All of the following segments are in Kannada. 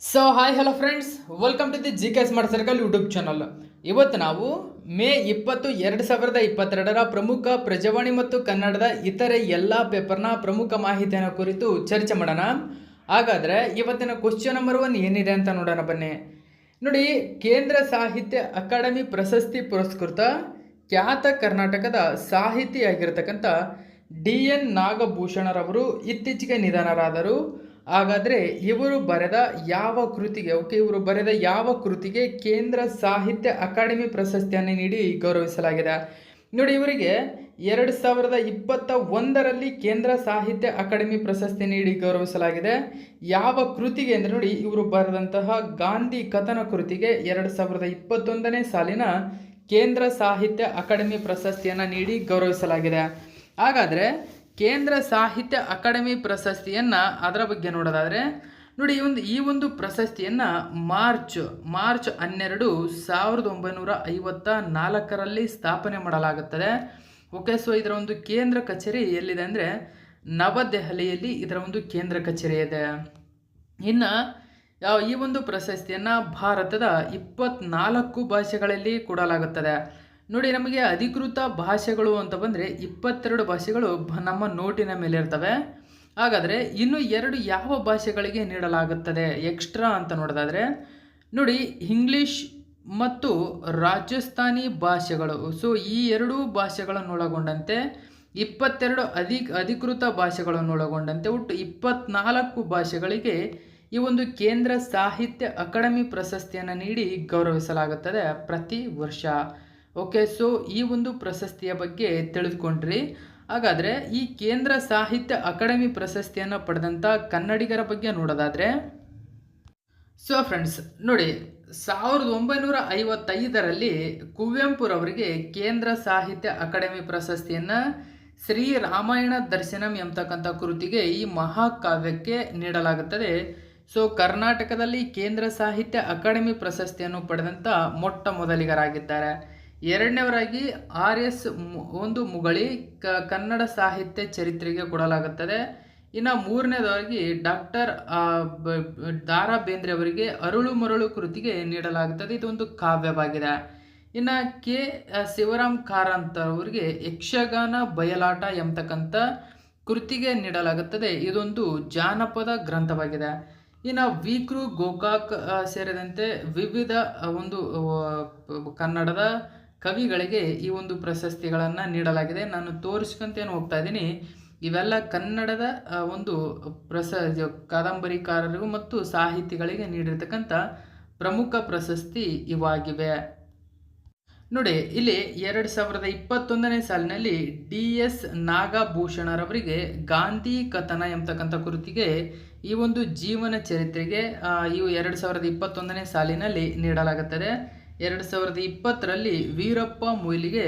So hi hello friends, welcome to the G K smart circle YouTube channel. ಇವತ್ತು ನಾವು ಮೇ 20, 2022 ಪ್ರಮುಖ ಪ್ರಜಾವಾಣಿ ಮತ್ತು ಕನ್ನಡದ ಇತರೆ ಎಲ್ಲ ಪೇಪರ್ನ ಪ್ರಮುಖ ಮಾಹಿತಿಯನ್ನು ಕುರಿತು ಚರ್ಚೆ ಮಾಡೋಣ. ಹಾಗಾದರೆ ಇವತ್ತಿನ ಕ್ವಶ್ಚನ್ ನಂಬರ್ 1 ಏನಿದೆ ಅಂತ ನೋಡೋಣ ಬನ್ನಿ. ನೋಡಿ, ಕೇಂದ್ರ ಸಾಹಿತ್ಯ ಅಕಾಡೆಮಿ ಪ್ರಶಸ್ತಿ ಪುರಸ್ಕೃತ ಖ್ಯಾತ ಕರ್ನಾಟಕದ ಸಾಹಿತಿಯಾಗಿರ್ತಕ್ಕಂಥ DN ನಾಗಭೂಷಣರವರು ಇತ್ತೀಚೆಗೆ ನಿಧನರಾದರು. ಹಾಗಾದರೆ ಇವರು ಬರೆದ ಯಾವ ಕೃತಿಗೆ ಕೇಂದ್ರ ಸಾಹಿತ್ಯ ಅಕಾಡೆಮಿ ಪ್ರಶಸ್ತಿಯನ್ನು ನೀಡಿ ಗೌರವಿಸಲಾಗಿದೆ? ನೋಡಿ, ಇವರಿಗೆ 2021ರಲ್ಲಿ ಕೇಂದ್ರ ಸಾಹಿತ್ಯ ಅಕಾಡೆಮಿ ಪ್ರಶಸ್ತಿ ನೀಡಿ ಗೌರವಿಸಲಾಗಿದೆ. ಯಾವ ಕೃತಿಗೆ ಅಂದರೆ ನೋಡಿ, ಇವರು ಬರೆದಂತಹ ಗಾಂಧಿ ಕಥನ ಕೃತಿಗೆ 2021ನೇ ಸಾಲಿನ ಕೇಂದ್ರ ಸಾಹಿತ್ಯ ಅಕಾಡೆಮಿ ಪ್ರಶಸ್ತಿಯನ್ನು ನೀಡಿ ಗೌರವಿಸಲಾಗಿದೆ. ಹಾಗಾದರೆ ಕೇಂದ್ರ ಸಾಹಿತ್ಯ ಅಕಾಡೆಮಿ ಪ್ರಶಸ್ತಿಯನ್ನು ಅದರ ಬಗ್ಗೆ ನೋಡೋದಾದರೆ ನೋಡಿ, ಈ ಒಂದು ಪ್ರಶಸ್ತಿಯನ್ನು ಮಾರ್ಚ್ 12, 1954ರಲ್ಲಿ ಸ್ಥಾಪನೆ ಮಾಡಲಾಗುತ್ತದೆ. ಓಕೆ, ಸೊ ಇದರ ಒಂದು ಕೇಂದ್ರ ಕಚೇರಿ ಎಲ್ಲಿದೆ ಅಂದರೆ ನವದೆಹಲಿಯಲ್ಲಿ ಇದರ ಒಂದು ಕೇಂದ್ರ ಕಚೇರಿ ಇದೆ. ಇನ್ನು ಈ ಒಂದು ಪ್ರಶಸ್ತಿಯನ್ನು ಭಾರತದ 24 ಭಾಷೆಗಳಲ್ಲಿ ಕೊಡಲಾಗುತ್ತದೆ. ನೋಡಿ, ನಮಗೆ ಅಧಿಕೃತ ಭಾಷೆಗಳು ಅಂತ ಬಂದರೆ 22 ಭಾಷೆಗಳು ನಮ್ಮ ನೋಟಿನ ಮೇಲೆ ಇರ್ತವೆ. ಹಾಗಾದರೆ ಇನ್ನು 2 ಯಾವ ಭಾಷೆಗಳಿಗೆ ನೀಡಲಾಗುತ್ತದೆ ಎಕ್ಸ್ಟ್ರಾ ಅಂತ ನೋಡೋದಾದರೆ ನೋಡಿ, ಇಂಗ್ಲೀಷ್ ಮತ್ತು ರಾಜಸ್ಥಾನಿ ಭಾಷೆಗಳು. ಸೊ ಈ 2 ಭಾಷೆಗಳನ್ನು ಒಳಗೊಂಡಂತೆ 22 ಅಧಿಕೃತ ಭಾಷೆಗಳನ್ನು ಒಳಗೊಂಡಂತೆ ಒಟ್ಟು 24 ಭಾಷೆಗಳಿಗೆ ಈ ಒಂದು ಕೇಂದ್ರ ಸಾಹಿತ್ಯ ಅಕಾಡೆಮಿ ಪ್ರಶಸ್ತಿಯನ್ನು ನೀಡಿ ಗೌರವಿಸಲಾಗುತ್ತದೆ ಪ್ರತಿ ವರ್ಷ. ಓಕೆ, ಸೊ ಈ ಒಂದು ಪ್ರಶಸ್ತಿಯ ಬಗ್ಗೆ ತಿಳಿದುಕೊಂಡ್ರಿ. ಹಾಗಾದರೆ ಈ ಕೇಂದ್ರ ಸಾಹಿತ್ಯ ಅಕಾಡೆಮಿ ಪ್ರಶಸ್ತಿಯನ್ನು ಪಡೆದಂಥ ಕನ್ನಡಿಗರ ಬಗ್ಗೆ ನೋಡೋದಾದರೆ ಸೊ ಫ್ರೆಂಡ್ಸ್ ನೋಡಿ, 1955ರಲ್ಲಿ ಕುವೆಂಪುರವರಿಗೆ ಕೇಂದ್ರ ಸಾಹಿತ್ಯ ಅಕಾಡೆಮಿ ಪ್ರಶಸ್ತಿಯನ್ನು ಶ್ರೀ ರಾಮಾಯಣ ದರ್ಶನಂ ಎಂಬತಕ್ಕಂಥ ಕೃತಿಗೆ ಈ ಮಹಾಕಾವ್ಯಕ್ಕೆ ನೀಡಲಾಗುತ್ತದೆ. ಸೊ ಕರ್ನಾಟಕದಲ್ಲಿ ಕೇಂದ್ರ ಸಾಹಿತ್ಯ ಅಕಾಡೆಮಿ ಪ್ರಶಸ್ತಿಯನ್ನು ಪಡೆದಂಥ ಮೊಟ್ಟ ಮೊದಲಿಗರಾಗಿದ್ದಾರೆ. ಎರಡನೇವರಾಗಿ RS ಮುಗಳಿ ಕನ್ನಡ ಸಾಹಿತ್ಯ ಚರಿತ್ರೆಗೆ ಕೊಡಲಾಗುತ್ತದೆ. ಇನ್ನು ಮೂರನೇದಾಗಿ ಡಾಕ್ಟರ್ ದಾರಾ ಬೇಂದ್ರೆ ಅವರಿಗೆ ಅರಳು ಮರಳು ಕೃತಿಗೆ ನೀಡಲಾಗುತ್ತದೆ. ಇದೊಂದು ಕಾವ್ಯವಾಗಿದೆ. ಇನ್ನು ಕೆ ಶಿವರಾಮ್ ಕಾರಂತ ಅವರಿಗೆ ಯಕ್ಷಗಾನ ಬಯಲಾಟ ಎಂಬತಕ್ಕಂಥ ಕೃತಿಗೆ ನೀಡಲಾಗುತ್ತದೆ. ಇದೊಂದು ಜಾನಪದ ಗ್ರಂಥವಾಗಿದೆ. ಇನ್ನು ವಿಕೃ ಗೋಕಾಕ್ ಸೇರಿದಂತೆ ವಿವಿಧ ಒಂದು ಕನ್ನಡದ ಕವಿಗಳಿಗೆ ಈ ಒಂದು ಪ್ರಶಸ್ತಿಗಳನ್ನು ನೀಡಲಾಗಿದೆ. ನಾನು ತೋರಿಸ್ಕೊಂತೇನು ಹೋಗ್ತಾ ಇದ್ದೀನಿ, ಇವೆಲ್ಲ ಕನ್ನಡದ ಒಂದು ಕಾದಂಬರಿಕಾರರಿಗೂ ಮತ್ತು ಸಾಹಿತಿಗಳಿಗೆ ನೀಡಿರ್ತಕ್ಕಂಥ ಪ್ರಮುಖ ಪ್ರಶಸ್ತಿ ಇವಾಗಿವೆ. ನೋಡಿ, ಇಲ್ಲಿ 2021ನೇ ಸಾಲಿನಲ್ಲಿ DS ನಾಗಭೂಷಣರವರಿಗೆ ಗಾಂಧಿ ಕಥನ ಎಂಬತಕ್ಕಂಥ ಕೃತಿಗೆ ಈ ಒಂದು ಜೀವನ ಚರಿತ್ರೆಗೆ ಇವು 2021ನೇ ಸಾಲಿನಲ್ಲಿ ನೀಡಲಾಗುತ್ತದೆ. 2020ರಲ್ಲಿ ವೀರಪ್ಪ ಮೊಯ್ಲಿಗೆ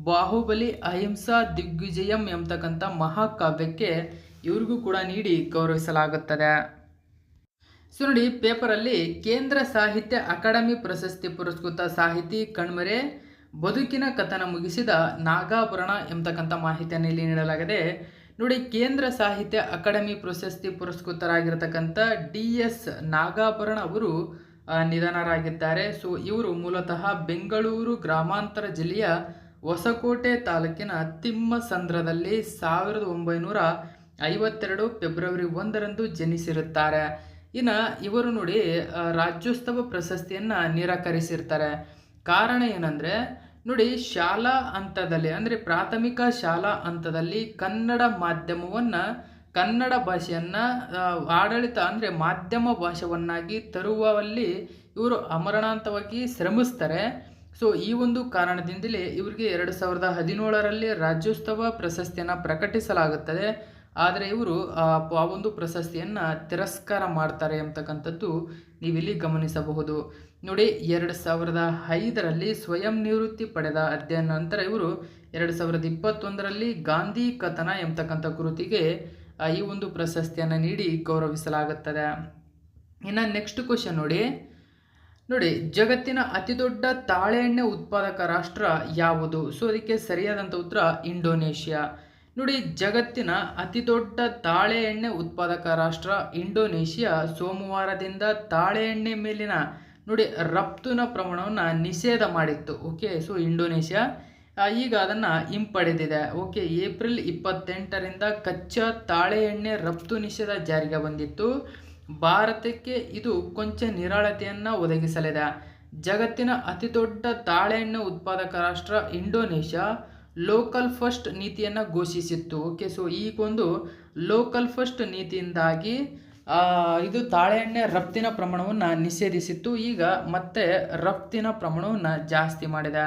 ಬಾಹುಬಲಿ ಅಹಿಂಸಾ ದಿಗ್ವಿಜಯಂ ಎಂಬತಕ್ಕಂಥ ಮಹಾಕಾವ್ಯಕ್ಕೆ ಇವ್ರಿಗೂ ಕೂಡ ನೀಡಿ ಗೌರವಿಸಲಾಗುತ್ತದೆ. ಸೊ ನೋಡಿ, ಪೇಪರಲ್ಲಿ ಕೇಂದ್ರ ಸಾಹಿತ್ಯ ಅಕಾಡೆಮಿ ಪ್ರಶಸ್ತಿ ಪುರಸ್ಕೃತ ಸಾಹಿತಿ ಕಣ್ಮರೆ ಬದುಕಿನ ಕಥನ ಮುಗಿಸಿದ ನಾಗಾಭರಣ ಎಂಬತಕ್ಕಂಥ ಮಾಹಿತಿಯನ್ನು ಇಲ್ಲಿ ನೀಡಲಾಗಿದೆ. ನೋಡಿ, ಕೇಂದ್ರ ಸಾಹಿತ್ಯ ಅಕಾಡೆಮಿ ಪ್ರಶಸ್ತಿ ಪುರಸ್ಕೃತರಾಗಿರ್ತಕ್ಕಂಥ DS ನಾಗಾಭರಣ ಅವರು ನಿಧನರಾಗಿದ್ದಾರೆ. ಸೊ ಇವರು ಮೂಲತಃ ಬೆಂಗಳೂರು ಗ್ರಾಮಾಂತರ ಜಿಲ್ಲೆಯ ಹೊಸಕೋಟೆ ತಾಲೂಕಿನ ತಿಮ್ಮಸಂದ್ರದಲ್ಲಿ 1952 ಫೆಬ್ರವರಿ 1ರಂದು ಜನಿಸಿರುತ್ತಾರೆ. ಇನ್ನು ಇವರು ನೋಡಿ, ರಾಜ್ಯೋತ್ಸವ ಪ್ರಶಸ್ತಿಯನ್ನು ನಿರಾಕರಿಸಿರ್ತಾರೆ. ಕಾರಣ ಏನಂದರೆ ನೋಡಿ, ಶಾಲಾ ಹಂತದಲ್ಲಿ ಅಂದರೆ ಪ್ರಾಥಮಿಕ ಶಾಲಾ ಹಂತದಲ್ಲಿ ಕನ್ನಡ ಮಾಧ್ಯಮವನ್ನು ಕನ್ನಡ ಭಾಷೆಯನ್ನು ಆಡಳಿತ ಅಂದರೆ ಮಾಧ್ಯಮ ಭಾಷೆಯನ್ನಾಗಿ ತರುವಲ್ಲಿ ಇವರು ಅಮರಣಾಂತವಾಗಿ ಶ್ರಮಿಸ್ತಾರೆ. ಸೊ ಈ ಒಂದು ಕಾರಣದಿಂದಲೇ ಇವರಿಗೆ 2017ರಲ್ಲಿ ರಾಜ್ಯೋತ್ಸವ ಪ್ರಶಸ್ತಿಯನ್ನು ಪ್ರಕಟಿಸಲಾಗುತ್ತದೆ. ಆದರೆ ಇವರು ಆ ಒಂದು ಪ್ರಶಸ್ತಿಯನ್ನು ತಿರಸ್ಕಾರ ಮಾಡ್ತಾರೆ ಎಂಬತಕ್ಕಂಥದ್ದು ನೀವಿಲ್ಲಿ ಗಮನಿಸಬಹುದು. ನೋಡಿ, 2005ರಲ್ಲಿ ಸ್ವಯಂ ನಿವೃತ್ತಿ ಪಡೆದ ಅಧ್ಯಯನ ನಂತರ ಇವರು 2021ರಲ್ಲಿ ಗಾಂಧಿ ಕಥನ ಎಂಬತಕ್ಕಂಥ ಕೃತಿಗೆ ಈ ಒಂದು ಪ್ರಶಸ್ತಿಯನ್ನು ನೀಡಿ ಗೌರವಿಸಲಾಗುತ್ತದೆ. ಇನ್ನು ನೆಕ್ಸ್ಟ್ ಕ್ವಶನ್ ನೋಡಿ, ಜಗತ್ತಿನ ಅತಿ ದೊಡ್ಡ ತಾಳೆಎಣ್ಣೆ ಉತ್ಪಾದಕ ರಾಷ್ಟ್ರ ಯಾವುದು? ಸೊ ಅದಕ್ಕೆ ಸರಿಯಾದಂಥ ಉತ್ತರ ಇಂಡೋನೇಷ್ಯಾ. ನೋಡಿ, ಜಗತ್ತಿನ ಅತಿ ದೊಡ್ಡ ತಾಳೆ ಎಣ್ಣೆ ಉತ್ಪಾದಕ ರಾಷ್ಟ್ರ ಇಂಡೋನೇಷಿಯಾ ಸೋಮವಾರದಿಂದ ತಾಳೆ ಎಣ್ಣೆ ಮೇಲಿನ ನೋಡಿ ರಫ್ತಿನ ಪ್ರಮಾಣವನ್ನು ನಿಷೇಧ ಮಾಡಿತ್ತು. ಓಕೆ, ಸೊ ಇಂಡೋನೇಷಿಯಾ ಈಗ ಅದನ್ನು ಹಿಂಪಡೆದಿದೆ. ಓಕೆ, ಏಪ್ರಿಲ್ 28ರಿಂದ ಕಚ್ಚಾ ತಾಳೆ ಎಣ್ಣೆ ರಫ್ತು ನಿಷೇಧ ಜಾರಿಗೆ ಬಂದಿತ್ತು. ಭಾರತಕ್ಕೆ ಇದು ಕೊಂಚ ನಿರಾಳತೆಯನ್ನು ಒದಗಿಸಲಿದೆ. ಜಗತ್ತಿನ ಅತಿ ದೊಡ್ಡ ತಾಳೆ ಎಣ್ಣೆ ಉತ್ಪಾದಕ ರಾಷ್ಟ್ರ ಇಂಡೋನೇಷಿಯಾ ಲೋಕಲ್ ಫಸ್ಟ್ ನೀತಿಯನ್ನು ಘೋಷಿಸಿತ್ತು. ಓಕೆ, ಸೊ ಈಗೊಂದು ಲೋಕಲ್ ಫಸ್ಟ್ ನೀತಿಯಿಂದಾಗಿ ಇದು ತಾಳೆ ಎಣ್ಣೆ ರಫ್ತಿನ ಪ್ರಮಾಣವನ್ನು ನಿಷೇಧಿಸಿತ್ತು. ಈಗ ಮತ್ತೆ ರಫ್ತಿನ ಪ್ರಮಾಣವನ್ನು ಜಾಸ್ತಿ ಮಾಡಿದೆ.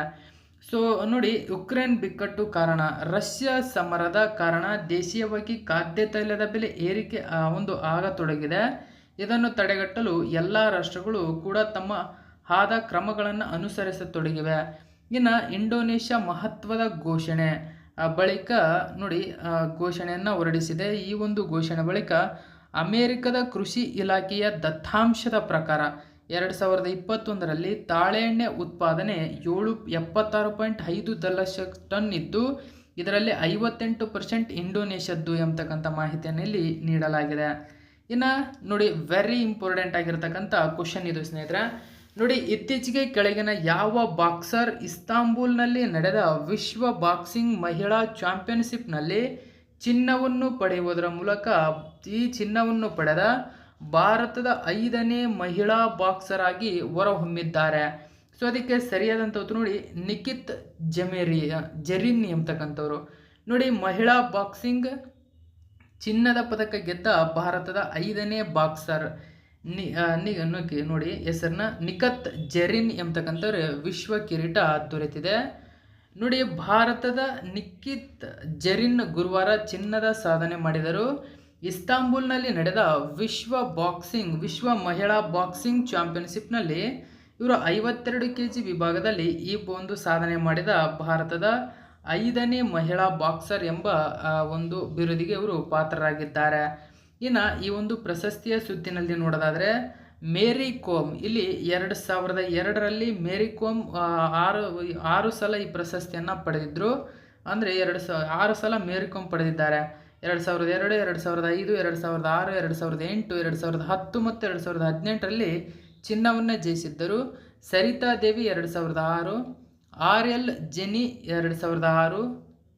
ಸೊ ನೋಡಿ, ಯುಕ್ರೇನ್ ಬಿಕ್ಕಟ್ಟು ಕಾರಣ, ರಷ್ಯಾ ಸಮರದ ಕಾರಣ ದೇಶೀಯವಾಗಿ ಖಾದ್ಯ ತೈಲದ ಬೆಲೆ ಏರಿಕೆ ಆಗತೊಡಗಿದೆ. ಇದನ್ನು ತಡೆಗಟ್ಟಲು ಎಲ್ಲ ರಾಷ್ಟ್ರಗಳು ಕೂಡ ತಮ್ಮ ಆದ ಕ್ರಮಗಳನ್ನು ಅನುಸರಿಸತೊಡಗಿವೆ. ಇನ್ನು ಇಂಡೋನೇಷ್ಯಾ ಮಹತ್ವದ ಘೋಷಣೆ ಬಳಿಕ ನೋಡಿ ಘೋಷಣೆಯನ್ನು ಹೊರಡಿಸಿದೆ. ಈ ಒಂದು ಘೋಷಣೆ ಬಳಿಕ ಅಮೆರಿಕದ ಕೃಷಿ ಇಲಾಖೆಯ ದತ್ತಾಂಶದ ಪ್ರಕಾರ 2021ರಲ್ಲಿ ತಾಳೆ ಎಣ್ಣೆ ಉತ್ಪಾದನೆ 76.5 ದಶಲಕ್ಷ ಟನ್ ಇದ್ದು, ಇದರಲ್ಲಿ 58% ಇಂಡೋನೇಷ್ಯಾದ್ದು ಎಂಬತಕ್ಕಂಥ ಮಾಹಿತಿಯನ್ನು ಇಲ್ಲಿ ನೀಡಲಾಗಿದೆ. ಇನ್ನು ನೋಡಿ, ವೆರಿ ಇಂಪಾರ್ಟೆಂಟ್ ಆಗಿರ್ತಕ್ಕಂಥ ಕ್ವಶನ್ ಇದು ಸ್ನೇಹಿತರೆ. ನೋಡಿ, ಇತ್ತೀಚೆಗೆ ಕೆಳಗಿನ ಯಾವ ಬಾಕ್ಸರ್ ಇಸ್ತಾಂಬುಲ್ನಲ್ಲಿ ನಡೆದ ವಿಶ್ವ ಬಾಕ್ಸಿಂಗ್ ಮಹಿಳಾ ಚಾಂಪಿಯನ್ಶಿಪ್ನಲ್ಲಿ ಚಿನ್ನವನ್ನು ಪಡೆಯುವುದರ ಮೂಲಕ ಈ ಚಿನ್ನವನ್ನು ಪಡೆದ ಭಾರತದ 5ನೇ ಮಹಿಳಾ ಬಾಕ್ಸರ್ ಆಗಿ ಹೊರಹೊಮ್ಮಿದ್ದಾರೆ? ಸೊ ಅದಕ್ಕೆ ಸರಿಯಾದಂಥದ್ದು ನೋಡಿ ನಿಖಿತ್ ಜರೀನ್ ಎಂಬತಕ್ಕಂಥವ್ರು. ನೋಡಿ, ಮಹಿಳಾ ಬಾಕ್ಸಿಂಗ್ ಚಿನ್ನದ ಪದಕ ಗೆದ್ದ ಭಾರತದ 5ನೇ ಬಾಕ್ಸರ್ ನೋಡಿ ಹೆಸರನ್ನ ನಿಖತ್ ಜರೀನ್ ಎಂಬತಕ್ಕಂಥವ್ರು ವಿಶ್ವ ಕಿರೀಟ ದೊರೆತಿದೆ. ನೋಡಿ, ಭಾರತದ ನಿಖಿತ್ ಜರೀನ್ ಗುರುವಾರ ಚಿನ್ನದ ಸಾಧನೆ ಮಾಡಿದರು. ಇಸ್ತಾಂಬುಲ್ನಲ್ಲಿ ನಡೆದ ವಿಶ್ವ ಮಹಿಳಾ ಬಾಕ್ಸಿಂಗ್ ಚಾಂಪಿಯನ್ಶಿಪ್ನಲ್ಲಿ ಇವರು 52 kg ವಿಭಾಗದಲ್ಲಿ ಈ ಒಂದು ಸಾಧನೆ ಮಾಡಿದ ಭಾರತದ 5ನೇ ಮಹಿಳಾ ಬಾಕ್ಸರ್ ಎಂಬ ಒಂದು ಬಿರುದಿಗೆ ಇವರು ಪಾತ್ರರಾಗಿದ್ದಾರೆ. ಇನ್ನು ಈ ಒಂದು ಪ್ರಶಸ್ತಿಯ ಸುತ್ತಿನಲ್ಲಿ ನೋಡೋದಾದರೆ ಮೇರಿ ಕೋಮ್ ಇಲ್ಲಿ 2002ರಲ್ಲಿ ಮೇರಿ ಕೋಮ್ 6 ಸಲ ಈ ಪ್ರಶಸ್ತಿಯನ್ನು ಪಡೆದಿದ್ದರು. ಅಂದರೆ 6 ಸಲ ಮೇರಿ ಕೋಮ್ ಪಡೆದಿದ್ದಾರೆ. 2002, 2005, 2006, 2008, 2010 ಮತ್ತು 2018ರಲ್ಲಿ ಚಿನ್ನವನ್ನು ಜಯಿಸಿದ್ದರು. ಸರಿತಾ ದೇವಿ 2006, RL ಜೆನಿ 2006,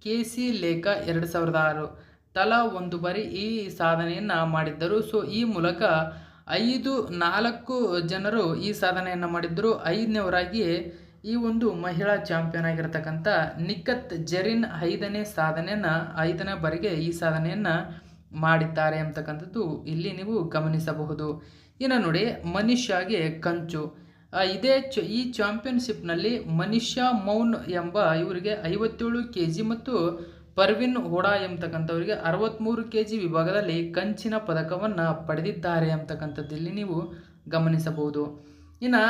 KC ಲೇಖಾ 2006 ತಲಾ 1 ಬಾರಿ ಈ ಸಾಧನೆಯನ್ನು ಮಾಡಿದ್ದರು. ಸೊ ಈ ಮೂಲಕ 4 ಜನರು ಈ ಸಾಧನೆಯನ್ನು ಮಾಡಿದ್ದರು. 5ನೇವರಾಗಿ ಈ ಒಂದು ಮಹಿಳಾ ಚಾಂಪಿಯನ್ ಆಗಿರತಕ್ಕಂಥ ನಿಖತ್ ಜರೀನ್ 5ನೇ ಬಾರಿಗೆ ಈ ಸಾಧನೆಯನ್ನು ಮಾಡಿದ್ದಾರೆ ಅಂತಕ್ಕಂಥದ್ದು ಇಲ್ಲಿ ನೀವು ಗಮನಿಸಬಹುದು. ಇನ್ನು ನೋಡಿ, ಮನಿಷಾಗೆ ಕಂಚು. ಈ ಚಾಂಪಿಯನ್ಶಿಪ್ನಲ್ಲಿ ಮನಿಷಾ ಮೌನ್ ಎಂಬ ಇವರಿಗೆ 57 kg ಮತ್ತು ಪರ್ವಿನ್ ಹೋಡಾ ಎಂಬತಕ್ಕಂಥವರಿಗೆ 63 kg ವಿಭಾಗದಲ್ಲಿ ಕಂಚಿನ ಪದಕವನ್ನು ಪಡೆದಿದ್ದಾರೆ ಅಂತಕ್ಕಂಥದ್ದು ಇಲ್ಲಿ ನೀವು ಗಮನಿಸಬಹುದು. ಇನ್ನು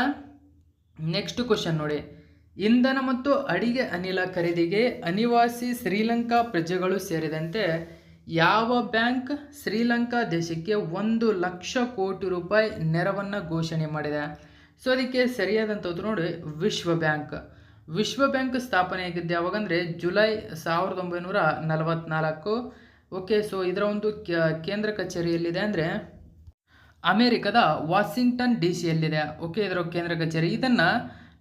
ನೆಕ್ಸ್ಟ್ ಕ್ವಶನ್ ನೋಡಿ, ಇಂಧನ ಮತ್ತು ಅಡಿಗೆ ಅನಿಲ ಖರೀದಿಗೆ ಅನಿವಾಸಿ ಶ್ರೀಲಂಕಾ ಪ್ರಜೆಗಳು ಸೇರಿದಂತೆ ಯಾವ ಬ್ಯಾಂಕ್ ಶ್ರೀಲಂಕಾ ದೇಶಕ್ಕೆ 1 ಲಕ್ಷ ಕೋಟಿ ರೂಪಾಯಿ ನೆರವನ್ನು ಘೋಷಣೆ ಮಾಡಿದೆ? ಸೊ ಅದಕ್ಕೆ ಸರಿಯಾದಂಥದ್ದು ನೋಡಿ ವಿಶ್ವ ಬ್ಯಾಂಕ್ ಸ್ಥಾಪನೆಯಾಗಿದ್ದು ಯಾವಾಗಂದರೆ ಜುಲೈ 1944. ಓಕೆ, ಸೊ ಇದರ ಒಂದು ಕೇಂದ್ರ ಕಚೇರಿಯಲ್ಲಿದೆ ಅಂದರೆ ಅಮೇರಿಕದ ವಾಷಿಂಗ್ಟನ್ DC ಯಲ್ಲಿದೆ. ಓಕೆ, ಇದರ ಕೇಂದ್ರ ಕಚೇರಿ. ಇದನ್ನು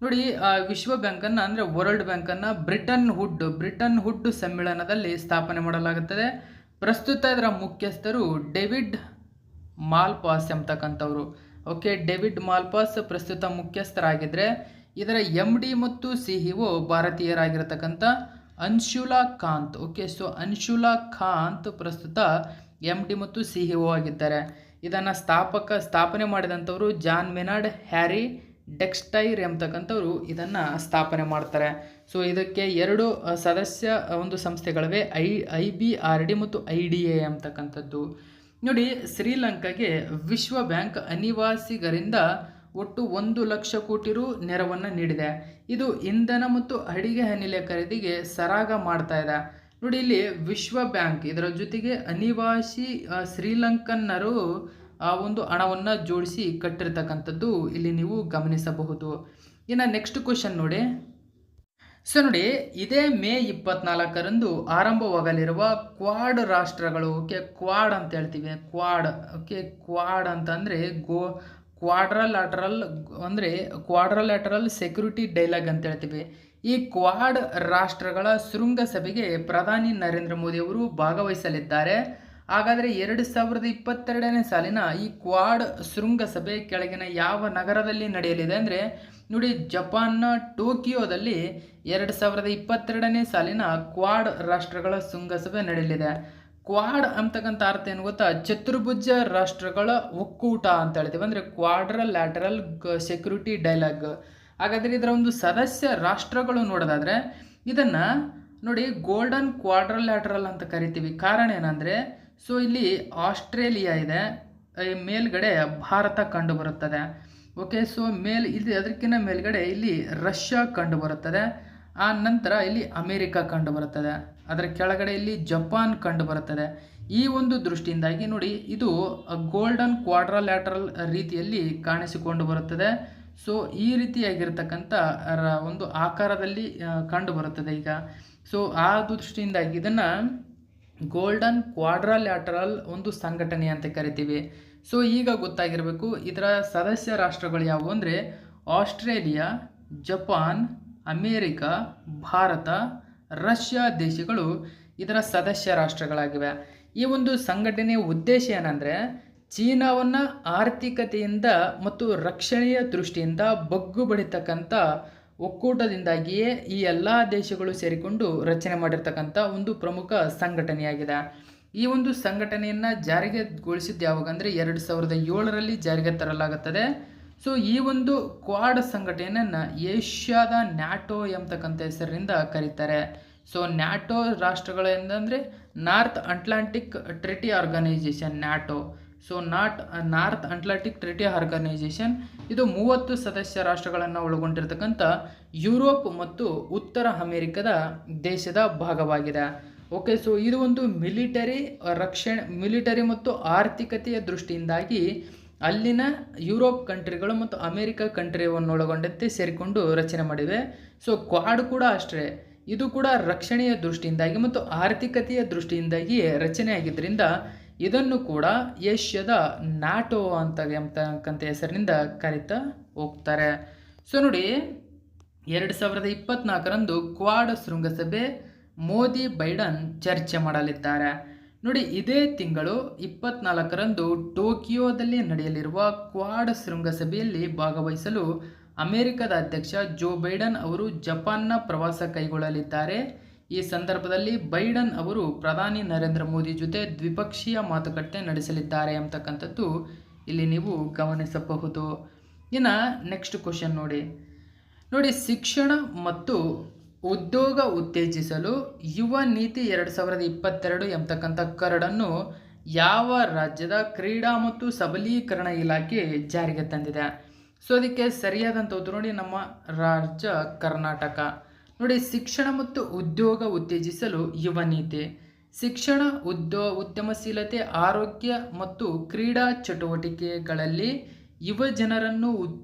ನೋಡಿ ವಿಶ್ವ ಬ್ಯಾಂಕನ್ನು ಅಂದರೆ ವರ್ಲ್ಡ್ ಬ್ಯಾಂಕನ್ನು ಬ್ರಿಟನ್ ಹುಡ್ ಸಮ್ಮೇಳನದಲ್ಲಿ ಸ್ಥಾಪನೆ ಮಾಡಲಾಗುತ್ತದೆ. ಪ್ರಸ್ತುತ ಇದರ ಮುಖ್ಯಸ್ಥರು ಡೇವಿಡ್ ಮಾಲ್ಪಾಸ್ ಎಂಬತಕ್ಕಂಥವ್ರು. ಓಕೆ, ಡೇವಿಡ್ ಮಾಲ್ಪಾಸ್ ಪ್ರಸ್ತುತ ಮುಖ್ಯಸ್ಥರಾಗಿದ್ದರೆ ಇದರ MD ಮತ್ತು CEO ಭಾರತೀಯರಾಗಿರತಕ್ಕಂಥ ಅನ್ಶುಲಾ ಕಾಂತ್. ಓಕೆ, ಸೊ ಅನ್ಶುಲಾ ಕಾಂತ್ ಪ್ರಸ್ತುತ MD ಮತ್ತು CEO ಆಗಿದ್ದಾರೆ. ಇದನ್ನು ಸ್ಥಾಪನೆ ಮಾಡಿದಂಥವರು ಜಾನ್ ಮೆನಾರ್ಡ್ ಹ್ಯಾರಿ ಡೆಕ್ಸ್ಟೈರ್ ಎಂಬತಕ್ಕಂಥವ್ರು ಇದನ್ನು ಸ್ಥಾಪನೆ ಮಾಡ್ತಾರೆ. ಸೊ ಇದಕ್ಕೆ 2 ಸದಸ್ಯ ಒಂದು ಸಂಸ್ಥೆಗಳಿವೆ, IBRD ಮತ್ತು IDA ಎಂಬತಕ್ಕಂಥದ್ದು. ನೋಡಿ, ಶ್ರೀಲಂಕಾಗೆ ವಿಶ್ವ ಬ್ಯಾಂಕ್ ಅನಿವಾಸಿಗರಿಂದ ಒಟ್ಟು 1 ಲಕ್ಷ ಕೋಟಿ ರು ನೆರವನ್ನು ನೀಡಿದೆ. ಇದು ಇಂಧನ ಮತ್ತು ಅಡಿಗೆ ಅನಿಲ ಖರೀದಿಗೆ ಸರಾಗ ಮಾಡ್ತಾ ಇದೆ. ನೋಡಿ, ಇಲ್ಲಿ ವಿಶ್ವ ಬ್ಯಾಂಕ್ ಇದರ ಜೊತೆಗೆ ಅನಿವಾಸಿ ಶ್ರೀಲಂಕನ್ನರು ಒಂದು ಹಣವನ್ನು ಜೋಡಿಸಿ ಕಟ್ಟಿರ್ತಕ್ಕಂಥದ್ದು ಇಲ್ಲಿ ನೀವು ಗಮನಿಸಬಹುದು. ಇನ್ನು ನೆಕ್ಸ್ಟ್ ಕ್ವಶನ್ ನೋಡಿ, ಸೊ ನೋಡಿ, ಇದೇ ಮೇ 24ರಂದು ಆರಂಭವಾಗಲಿರುವ ಕ್ವಾಡ್ ರಾಷ್ಟ್ರಗಳು, ಓಕೆ, ಕ್ವಾಡ್ ಅಂತ ಹೇಳ್ತೀವಿ, ಕ್ವಾಡ್, ಓಕೆ, ಕ್ವಾಡ್ ಅಂತಂದರೆ ಕ್ವಾಡ್ರಲ್ಯಾಟರಲ್, ಅಂದರೆ ಕ್ವಾಡ್ರಲ್ಯಾಟರಲ್ ಸೆಕ್ಯೂರಿಟಿ ಡೈಲಾಗ್ ಅಂತ ಹೇಳ್ತೀವಿ. ಈ ಕ್ವಾಡ್ ರಾಷ್ಟ್ರಗಳ ಶೃಂಗಸಭೆಗೆ ಪ್ರಧಾನಿ ನರೇಂದ್ರ ಮೋದಿ ಅವರು ಭಾಗವಹಿಸಲಿದ್ದಾರೆ. ಹಾಗಾದರೆ 2022ನೇ ಸಾಲಿನ ಈ ಕ್ವಾಡ್ ಶೃಂಗಸಭೆ ಕೆಳಗಿನ ಯಾವ ನಗರದಲ್ಲಿ ನಡೆಯಲಿದೆ ಅಂದರೆ ನೋಡಿ, ಜಪಾನ್ನ ಟೋಕಿಯೋದಲ್ಲಿ 2022ನೇ ಸಾಲಿನ ಕ್ವಾಡ್ ರಾಷ್ಟ್ರಗಳ ಶೃಂಗಸಭೆ ನಡೆಯಲಿದೆ. ಕ್ವಾಡ್ ಅಂತಕ್ಕಂಥ ಅರ್ಥ ಏನು ಗೊತ್ತಾ? ಚತುರ್ಭುಜ ರಾಷ್ಟ್ರಗಳ ಒಕ್ಕೂಟ ಅಂತ ಹೇಳ್ತೀವಿ, ಅಂದರೆ ಕ್ವಾಡ್ರಲ್ಯಾಟರಲ್ ಸೆಕ್ಯೂರಿಟಿ ಡೈಲಾಗ್. ಹಾಗಾದರೆ ಇದರ ಒಂದು ಸದಸ್ಯ ರಾಷ್ಟ್ರಗಳು ನೋಡೋದಾದರೆ ಇದನ್ನು ನೋಡಿ ಗೋಲ್ಡನ್ ಕ್ವಾಡ್ರಲ್ಯಾಟರಲ್ ಅಂತ ಕರಿತೀವಿ. ಕಾರಣ ಏನಂದರೆ, ಸೊ ಇಲ್ಲಿ ಆಸ್ಟ್ರೇಲಿಯಾ ಇದೆ, ಮೇಲ್ಗಡೆ ಭಾರತ ಕಂಡು ಬರುತ್ತದೆ. ಓಕೆ, ಸೊ ಇಲ್ಲಿ ಅದಕ್ಕಿಂತ ಮೇಲ್ಗಡೆ ಇಲ್ಲಿ ರಷ್ಯಾ ಕಂಡು ಬರುತ್ತದೆ. ಆ ನಂತರ ಇಲ್ಲಿ ಅಮೇರಿಕಾ ಕಂಡು ಬರುತ್ತದೆ. ಅದರ ಕೆಳಗಡೆ ಇಲ್ಲಿ ಜಪಾನ್ ಕಂಡು ಬರುತ್ತದೆ. ಈ ಒಂದು ದೃಷ್ಟಿಯಿಂದಾಗಿ ನೋಡಿ, ಇದು ಗೋಲ್ಡನ್ ಕ್ವಾಡ್ರಲ್ಯಾಟರಲ್ ರೀತಿಯಲ್ಲಿ ಕಾಣಿಸಿಕೊಂಡು ಬರುತ್ತದೆ. ಸೊ ಈ ರೀತಿಯಾಗಿರ್ತಕ್ಕಂಥ ಒಂದು ಆಕಾರದಲ್ಲಿ ಕಂಡು ಬರುತ್ತದೆ ಈಗ. ಸೊ ಆ ದೃಷ್ಟಿಯಿಂದಾಗಿ ಇದನ್ನು ಗೋಲ್ಡನ್ ಕ್ವಾಡ್ರಲ್ಯಾಟರಲ್ ಒಂದು ಸಂಘಟನೆ ಅಂತ ಕರಿತೀವಿ. ಸೊ ಈಗ ಗೊತ್ತಾಗಿರಬೇಕು ಇದರ ಸದಸ್ಯ ರಾಷ್ಟ್ರಗಳು ಯಾವುವು ಅಂದರೆ Australia, Japan, America, Bharat, Russia ದೇಶಗಳು ಇದರ ಸದಸ್ಯ ರಾಷ್ಟ್ರಗಳಾಗಿವೆ. ಈ ಒಂದು ಸಂಘಟನೆಯ ಉದ್ದೇಶ ಏನಂದರೆ ಚೀನಾವನ್ನು ಆರ್ಥಿಕತೆಯಿಂದ ಮತ್ತು ರಕ್ಷಣೆಯ ದೃಷ್ಟಿಯಿಂದ ಬಗ್ಗು ಬಡಿತಕ್ಕಂಥ ಒಕ್ಕೂಟದಿಂದಾಗಿಯೇ ಈ ಎಲ್ಲ ದೇಶಗಳು ಸೇರಿಕೊಂಡು ರಚನೆ ಮಾಡಿರ್ತಕ್ಕಂಥ ಒಂದು ಪ್ರಮುಖ ಸಂಘಟನೆಯಾಗಿದೆ. ಈ ಒಂದು ಸಂಘಟನೆಯನ್ನು ಜಾರಿಗೆಗೊಳಿಸಿದ್ದು ಯಾವಾಗ ಅಂದರೆ 2007ರಲ್ಲಿ ಜಾರಿಗೆ ತರಲಾಗುತ್ತದೆ. ಸೊ ಈ ಒಂದು ಕ್ವಾಡ್ ಸಂಘಟನೆಯನ್ನು ಏಷ್ಯಾದ ನ್ಯಾಟೋ ಎಂಬತಕ್ಕಂಥ ಹೆಸರಿನಿಂದ ಕರೀತಾರೆ. ಸೊ ನ್ಯಾಟೋ ರಾಷ್ಟ್ರಗಳು ಎಂದರೆ North Atlantic treaty organisation, NATO. So North Atlantic treaty organisation ಇದು 30 ಸದಸ್ಯ ರಾಷ್ಟ್ರಗಳನ್ನು ಒಳಗೊಂಡಿರ್ತಕ್ಕಂಥ ಯುರೋಪ್ ಮತ್ತು ಉತ್ತರ ಅಮೆರಿಕದ ದೇಶದ ಭಾಗವಾಗಿದೆ. ಓಕೆ, ಸೊ ಇದು ಒಂದು ಮಿಲಿಟರಿ ಮತ್ತು ಆರ್ಥಿಕತೆಯ ದೃಷ್ಟಿಯಿಂದಾಗಿ ಅಲ್ಲಿನ ಯುರೋಪ್ ಕಂಟ್ರಿಗಳು ಮತ್ತು ಅಮೆರಿಕ ಕಂಟ್ರಿಯನ್ನು ಒಳಗೊಂಡಂತೆ ಸೇರಿಕೊಂಡು ರಚನೆ ಮಾಡಿವೆ. ಸೊ ಕ್ವಾಡ್ ಕೂಡ ಅಷ್ಟೇ, ಇದು ಕೂಡ ರಕ್ಷಣೆಯ ದೃಷ್ಟಿಯಿಂದಾಗಿ ಮತ್ತು ಆರ್ಥಿಕತೆಯ ದೃಷ್ಟಿಯಿಂದಾಗಿ ರಚನೆ ಆಗಿದ್ದರಿಂದ ಇದನ್ನು ಕೂಡ ಏಷ್ಯಾದ ನ್ಯಾಟೋ ಅಂತಕ್ಕಂಥ ಹೆಸರಿನಿಂದ ಕರೀತಾ ಹೋಗ್ತಾರೆ. ಸೊ ನೋಡಿ, 2024ರಂದು ಕ್ವಾಡ್ ಶೃಂಗಸಭೆ ಮೋದಿ ಬೈಡನ್ ಚರ್ಚೆ ಮಾಡಲಿದ್ದಾರೆ. ನೋಡಿ, ಇದೇ ತಿಂಗಳು 24ರಂದು ಟೋಕಿಯೋದಲ್ಲಿ ನಡೆಯಲಿರುವ ಕ್ವಾಡ್ ಶೃಂಗಸಭೆಯಲ್ಲಿ ಭಾಗವಹಿಸಲು ಅಮೆರಿಕದ ಅಧ್ಯಕ್ಷ ಜೋ ಬೈಡನ್ ಅವರು ಜಪಾನ್ನ ಪ್ರವಾಸ ಕೈಗೊಳ್ಳಲಿದ್ದಾರೆ. ಈ ಸಂದರ್ಭದಲ್ಲಿ ಬೈಡನ್ ಅವರು ಪ್ರಧಾನಿ ನರೇಂದ್ರ ಮೋದಿ ಜೊತೆ ದ್ವಿಪಕ್ಷೀಯ ಮಾತುಕತೆ ನಡೆಸಲಿದ್ದಾರೆ ಅಂತಕ್ಕಂಥದ್ದು ಇಲ್ಲಿ ನೀವು ಗಮನಿಸಬಹುದು. ಇನ್ನು ನೆಕ್ಸ್ಟ್ ಕ್ವಶನ್ ನೋಡಿ, ಶಿಕ್ಷಣ ಮತ್ತು ಉದ್ಯೋಗ ಉತ್ತೇಜಿಸಲು ಯುವ ನೀತಿ 2022 ಎಂಬತಕ್ಕಂಥ ಕರಡನ್ನು ಯಾವ ರಾಜ್ಯದ ಕ್ರೀಡಾ ಮತ್ತು ಸಬಲೀಕರಣ ಇಲಾಖೆ ಜಾರಿಗೆ ತಂದಿದೆ? ಸೊ ಅದಕ್ಕೆ ಸರಿಯಾದಂಥ ಉತ್ತರ ನೋಡಿ, ನಮ್ಮ ರಾಜ್ಯ ಕರ್ನಾಟಕ. ನೋಡಿ, ಶಿಕ್ಷಣ ಮತ್ತು ಉದ್ಯೋಗ ಉತ್ತೇಜಿಸಲು ಯುವ ನೀತಿ ಶಿಕ್ಷಣ, ಉದ್ಯಮಶೀಲತೆ, ಆರೋಗ್ಯ ಮತ್ತು ಕ್ರೀಡಾ ಚಟುವಟಿಕೆಗಳಲ್ಲಿ ಯುವ ಜನರನ್ನು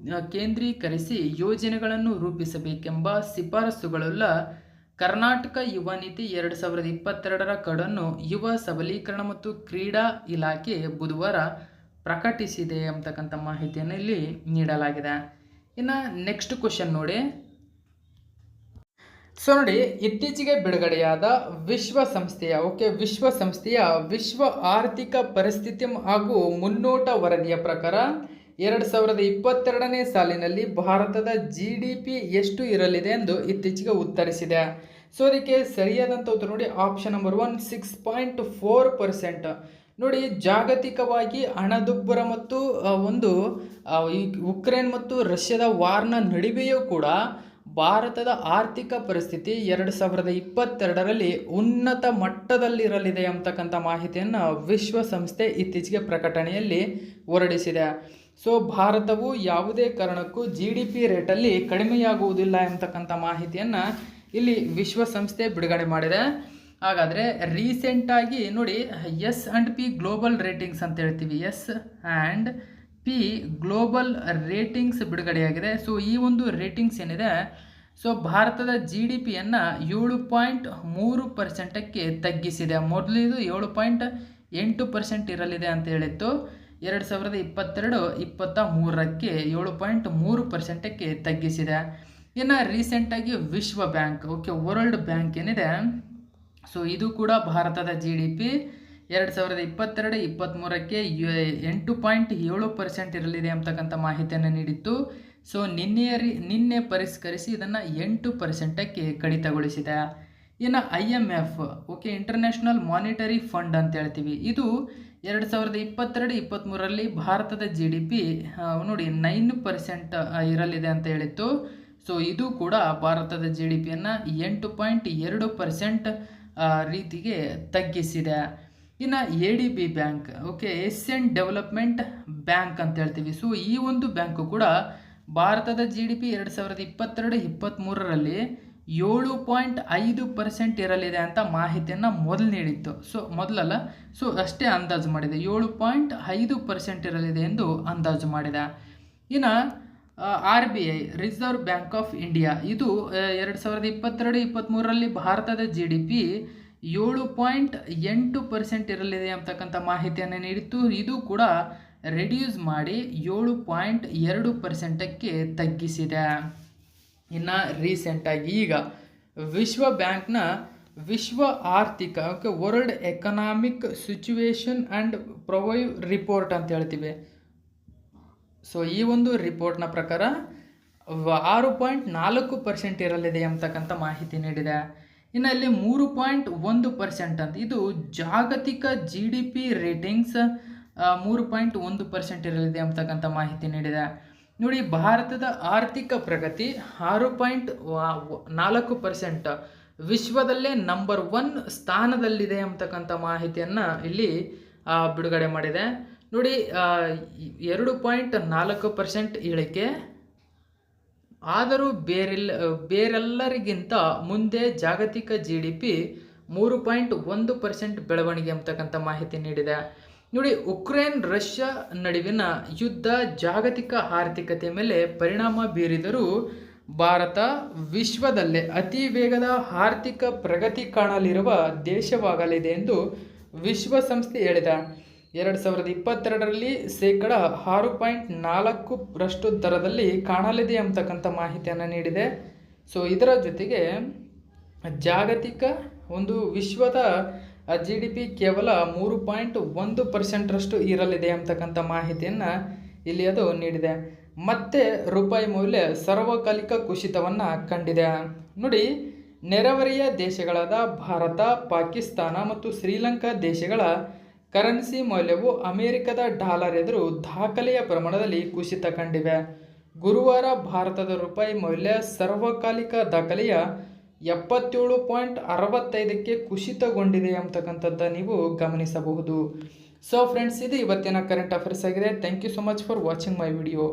ಕೇಂದ್ರೀಕರಿಸಿ ಯೋಜನೆಗಳನ್ನು ರೂಪಿಸಬೇಕೆಂಬ ಶಿಫಾರಸುಗಳುಳ್ಳ ಕರ್ನಾಟಕ ಯುವ ನೀತಿ 2022 ಕರಡನ್ನು ಯುವ ಸಬಲೀಕರಣ ಮತ್ತು ಕ್ರೀಡಾ ಇಲಾಖೆ ಬುಧವಾರ ಪ್ರಕಟಿಸಿದೆ ಅಂತಕ್ಕಂಥ ಮಾಹಿತಿಯನ್ನು ಇಲ್ಲಿ ನೀಡಲಾಗಿದೆ. ಇನ್ನು ನೆಕ್ಸ್ಟ್ ಕ್ವಶನ್ ನೋಡಿ, ಇತ್ತೀಚೆಗೆ ಬಿಡುಗಡೆಯಾದ ವಿಶ್ವಸಂಸ್ಥೆಯ ವಿಶ್ವ ಆರ್ಥಿಕ ಪರಿಸ್ಥಿತಿ ಹಾಗೂ ಮುನ್ನೋಟ ವರದಿಯ ಪ್ರಕಾರ 2022ನೇ ಸಾಲಿನಲ್ಲಿ ಭಾರತದ GDP ಎಷ್ಟು ಇರಲಿದೆ ಎಂದು ಇತ್ತೀಚೆಗೆ ಉತ್ತರಿಸಿದೆ. ಸೊ ಅದಕ್ಕೆ ಸರಿಯಾದಂಥ ಉತ್ತರ ನೋಡಿ, ಆಪ್ಷನ್ ನಂಬರ್ 1 6.4%. ನೋಡಿ, ಜಾಗತಿಕವಾಗಿ ಹಣದುಬ್ಬರ ಮತ್ತು ಉಕ್ರೇನ್ ಮತ್ತು ರಷ್ಯಾದ ವಾರ್ನ ನಡುವೆಯೂ ಕೂಡ ಭಾರತದ ಆರ್ಥಿಕ ಪರಿಸ್ಥಿತಿ 2022ರಲ್ಲಿ ಉನ್ನತ ಮಟ್ಟದಲ್ಲಿರಲಿದೆ ಅಂತಕ್ಕಂಥ ಮಾಹಿತಿಯನ್ನು ವಿಶ್ವಸಂಸ್ಥೆ ಇತ್ತೀಚೆಗೆ ಪ್ರಕಟಣೆಯಲ್ಲಿ ಹೊರಡಿಸಿದೆ. ಸೊ ಭಾರತವು ಯಾವುದೇ ಕಾರಣಕ್ಕೂ GDP ರೇಟಲ್ಲಿ ಕಡಿಮೆಯಾಗುವುದಿಲ್ಲ ಎಂಬತಕ್ಕಂಥ ಮಾಹಿತಿಯನ್ನು ಇಲ್ಲಿ ವಿಶ್ವಸಂಸ್ಥೆ ಬಿಡುಗಡೆ ಮಾಡಿದೆ. ಹಾಗಾದರೆ ರೀಸೆಂಟಾಗಿ ನೋಡಿ, S&P ಗ್ಲೋಬಲ್ ರೇಟಿಂಗ್ಸ್ ಅಂತ ಹೇಳ್ತೀವಿ, S&P ಗ್ಲೋಬಲ್ ರೇಟಿಂಗ್ಸ್ ಬಿಡುಗಡೆಯಾಗಿದೆ. ಸೊ ಈ ಒಂದು ರೇಟಿಂಗ್ಸ್ ಏನಿದೆ ಸೊ ಭಾರತದ GDPಯನ್ನು 7.3%ಕ್ಕೆ ತಗ್ಗಿಸಿದೆ. ಮೊದಲಿದು 7.8% ಇರಲಿದೆ ಅಂತ ಹೇಳಿತ್ತು. 2022-23ಕ್ಕೆ 7.3%ಕ್ಕೆ ತಗ್ಗಿಸಿದೆ. ಇನ್ನು ರೀಸೆಂಟಾಗಿ ವಿಶ್ವ ಬ್ಯಾಂಕ್, ವರ್ಲ್ಡ್ ಬ್ಯಾಂಕ್ ಏನಿದೆ, ಸೊ ಇದು ಕೂಡ ಭಾರತದ GDP 2022-23ಕ್ಕೆ 8.7% ಇರಲಿದೆ ಅಂತಕ್ಕಂಥ ಮಾಹಿತಿಯನ್ನು ನೀಡಿತ್ತು. ಸೊ ನಿನ್ನೆ ಪರಿಷ್ಕರಿಸಿ ಇದನ್ನು 8%ಕ್ಕೆ ಕಡಿತಗೊಳಿಸಿದೆ. ಇನ್ನು IMF, ಇಂಟರ್ನ್ಯಾಷನಲ್ ಮಾನಿಟರಿ ಫಂಡ್ ಅಂತ ಹೇಳ್ತೀವಿ, ಇದು 2022-23ರಲ್ಲಿ ಭಾರತದ GDP ನೋಡಿ 9% ಇರಲಿದೆ ಅಂತ ಹೇಳಿತ್ತು. ಸೊ ಇದು ಕೂಡ ಭಾರತದ GDPಯನ್ನು 8.2% ರೀತಿಗೆ ತಗ್ಗಿಸಿದೆ. ಇನ್ನು ADB bank, Asian development bank ಅಂತ ಹೇಳ್ತೀವಿ. ಸೊ ಈ ಒಂದು ಬ್ಯಾಂಕು ಕೂಡ ಭಾರತದ GDP 2022-23ರಲ್ಲಿ 7.5% ಇರಲಿದೆ ಅಂತ ಮಾಹಿತಿಯನ್ನು ಮೊದಲು ನೀಡಿತ್ತು. ಸೊ ಅಷ್ಟೇ ಅಂದಾಜು ಮಾಡಿದೆ, 7.5% ಇರಲಿದೆ ಎಂದು ಅಂದಾಜು ಮಾಡಿದೆ. ಇನ್ನು RBI, reserve bank of India, ಇದು 2022-23ರಲ್ಲಿ ಭಾರತದ GDP 7.8% ಇರಲಿದೆ ಅಂತಕ್ಕಂಥ ಮಾಹಿತಿಯನ್ನು ನೀಡಿತ್ತು. ಇದು ಕೂಡ ರೆಡ್ಯೂಸ್ ಮಾಡಿ 7.2%ಕ್ಕೆ ತಗ್ಗಿಸಿದೆ. ಇನ್ನು ರೀಸೆಂಟಾಗಿ ಈಗ ವಿಶ್ವ ಬ್ಯಾಂಕ್ನ ವಿಶ್ವ ಆರ್ಥಿಕ ವರ್ಲ್ಡ್ ಎಕನಾಮಿಕ್ ಸಿಚುವೇಶನ್ ಆ್ಯಂಡ್ ಪ್ರೊವೈವ್ ರಿಪೋರ್ಟ್ ಅಂತ ಹೇಳ್ತೀವಿ. ಸೊ ಈ ಒಂದು ರಿಪೋರ್ಟ್ನ ಪ್ರಕಾರ 6.4% ಇರಲಿದೆ ಅಂತಕ್ಕಂಥ ಮಾಹಿತಿ ನೀಡಿದೆ. ಇನ್ನು ಇಲ್ಲಿ 3.1% ಅಂತ, ಇದು ಜಾಗತಿಕ GDP ರೇಟಿಂಗ್ಸ್ 3.1% ಇರಲಿದೆ ಅಂತಕ್ಕಂಥ ಮಾಹಿತಿ ನೀಡಿದೆ. ನೋಡಿ, ಭಾರತದ ಆರ್ಥಿಕ ಪ್ರಗತಿ 6.4%, ವಿಶ್ವದಲ್ಲೇ ನಂಬರ್ 1 ಸ್ಥಾನದಲ್ಲಿದೆ ಅಂತಕ್ಕಂಥ ಮಾಹಿತಿಯನ್ನು ಇಲ್ಲಿ ಬಿಡುಗಡೆ ಮಾಡಿದೆ. ನೋಡಿ, 2.4% ಇಳಿಕೆ, ಆದರೂ ಬೇರೆಲ್ಲರಿಗಿಂತ ಮುಂದೆ ಜಾಗತಿಕ GDP 3.1% ಬೆಳವಣಿಗೆ ಅಂತಕ್ಕಂಥ ಮಾಹಿತಿ ನೀಡಿದೆ. ನೋಡಿ, ಉಕ್ರೇನ್ ರಷ್ಯಾ ನಡುವಿನ ಯುದ್ಧ ಜಾಗತಿಕ ಆರ್ಥಿಕತೆ ಮೇಲೆ ಪರಿಣಾಮ ಬೀರಿದರೂ ಭಾರತ ವಿಶ್ವದಲ್ಲೇ ಅತಿ ವೇಗದ ಆರ್ಥಿಕ ಪ್ರಗತಿ ಕಾಣಲಿರುವ ದೇಶವಾಗಲಿದೆ ಎಂದು ವಿಶ್ವಸಂಸ್ಥೆ ಹೇಳಿದೆ. 2022ರಲ್ಲಿ 6.4% ದರದಲ್ಲಿ ಕಾಣಲಿದೆ ಅಂತಕ್ಕಂಥ ಮಾಹಿತಿಯನ್ನು ನೀಡಿದೆ. ಸೊ ಇದರ ಜೊತೆಗೆ ಜಾಗತಿಕ ವಿಶ್ವದ GDP ಕೇವಲ 3.1% ಇರಲಿದೆ ಅಂತಕ್ಕಂಥ ಮಾಹಿತಿಯನ್ನು ಇಲ್ಲಿ ಅದು ನೀಡಿದೆ. ಮತ್ತೆ ರೂಪಾಯಿ ಮೌಲ್ಯ ಸಾರ್ವಕಾಲಿಕ ಕುಸಿತವನ್ನು ಕಂಡಿದೆ. ನೋಡಿ, ನೆರೆಹೊರೆಯ ದೇಶಗಳಾದ ಭಾರತ, ಪಾಕಿಸ್ತಾನ ಮತ್ತು ಶ್ರೀಲಂಕಾ ದೇಶಗಳ ಕರೆನ್ಸಿ ಮೌಲ್ಯವು ಅಮೆರಿಕದ ಡಾಲರ್ ಎದುರು ದಾಖಲೆಯ ಪ್ರಮಾಣದಲ್ಲಿ ಕುಸಿತ ಕಂಡಿವೆ. ಗುರುವಾರ ಭಾರತದ ರೂಪಾಯಿ ಮೌಲ್ಯ ಸಾರ್ವಕಾಲಿಕ ದಾಖಲೆಯ 77.65ಕ್ಕೆ ಕುಸಿತಗೊಂಡಿದೆ ಅಂತಕ್ಕಂಥದ್ದು ನೀವು ಗಮನಿಸಬಹುದು. ಸೊ ಫ್ರೆಂಡ್ಸ್, ಇದು ಇವತ್ತಿನ ಕರೆಂಟ್ ಅಫೇರ್ಸ್ ಆಗಿದೆ. Thank you so much for watching my video.